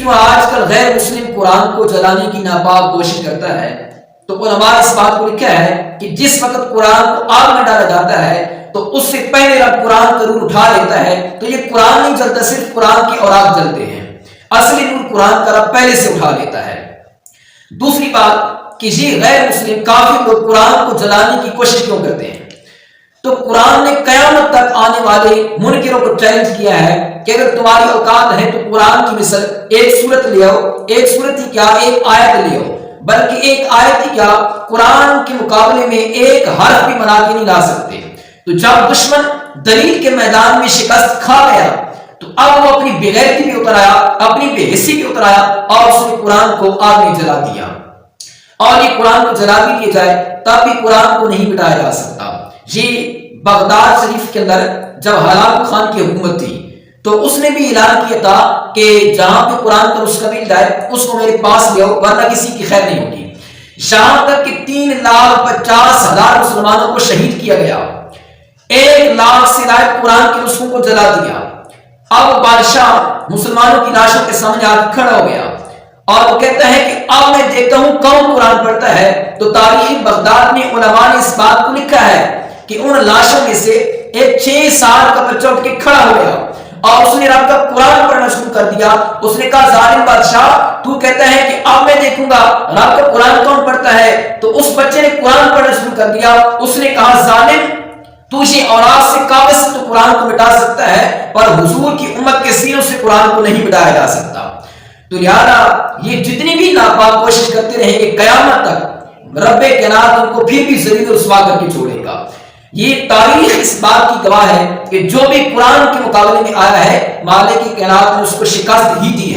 کیوں آج کل غیر مسلم قرآن کو جلانے کی ناپاک کوشش کرتا ہے؟ تو علماء اس بات کو لکھا ہے کہ جس وقت قرآن کو آگ میں ڈالا جاتا ہے تو اس سے پہلے رب قرآن کا نور اٹھا لیتا ہے، تو یہ قرآن نہیں جلتا، صرف قرآن کے اوراق جلتے ہیں، اصلی نور قرآن کا رب پہلے سے اٹھا لیتا ہے۔ دوسری بات کہ یہ غیر مسلم کافر لوگ قرآن کو جلانے کی کوشش کیوں کرتے ہیں؟ تو قرآن نے قیامت تک آنے والے منکروں کو چیلنج کیا ہے کہ اگر تمہاری اوقات ہے تو قرآن کی مثل ایک سورت لے آؤ، ایک سورت ہی کیا ایک آیت لے آؤ، بلکہ ایک آیت ہی کیا قرآن کے مقابلے میں ایک حرف بھی بنا کے نہیں لا سکتے۔ تو جب دشمن دلیل کے میدان میں شکست کھا گیا تو اب وہ اپنی بغیرتی بھی اتر آیا، اپنی بے حسی بھی اتر آیا اور اس نے قرآن کو آگ میں جلا دیا۔ اور یہ قرآن کو جلا بھی دیا جائے تب بھی قرآن کو نہیں مٹایا جا سکتا۔ یہ بغداد شریف کے اندر جب ہلال خان کی حکومت تھی تو اس نے بھی اعلان کیا تھا کہ جہاں پہ قرآن کا نسخہ مل جائے اس کو میرے پاس لے آؤ ورنہ کسی کی خیر نہیں ہوگی۔ یہاں تک کہ 3,50,000 مسلمانوں کو شہید کیا گیا، 1,00,000 سے زائد قرآن کے نسخوں کو جلا دیا۔ اب بادشاہ مسلمانوں کی لاشوں کے سامنے آ کھڑا ہو گیا اور وہ کہتا ہے کہ اب میں دیکھتا ہوں کون قرآن پڑھتا ہے۔ تو تاریخ بغداد میں علماء نے اس بات کو لکھا ہے کہ ان لاشوں میں سے ایک 6 سال کا بچہ اٹھ کے کھڑا ہو گیا اور اس نے رب کا قرآن پڑھنا شروع کر دیا۔ اس نے کہا ظالم بادشاہ تو کہتا ہے کہ اب میں دیکھوں گا رب کا قرآن کون پڑھتا ہے، تو اس بچے نے قرآن پڑھنا شروع کر دیا۔ اس نے کہا ظالم تو یہ اولاد سے کاغذ سے تو قرآن کو مٹا سکتا ہے پر حضور کی امت کے سینوں سے قرآن کو نہیں مٹایا جا سکتا۔ تو لہذا یہ جتنی بھی ناپاک کوشش کرتے رہیں گے قیامت تک رب کائنات ان کو پھر بھی ذلیل و رسوا کر کے چھوڑے گا۔ یہ تاریخ اس بات کی گواہ ہے کہ جو بھی قرآن کے مقابلے میں آیا ہے مالک کی کائنات نے اس کو شکست ہی دی ہے۔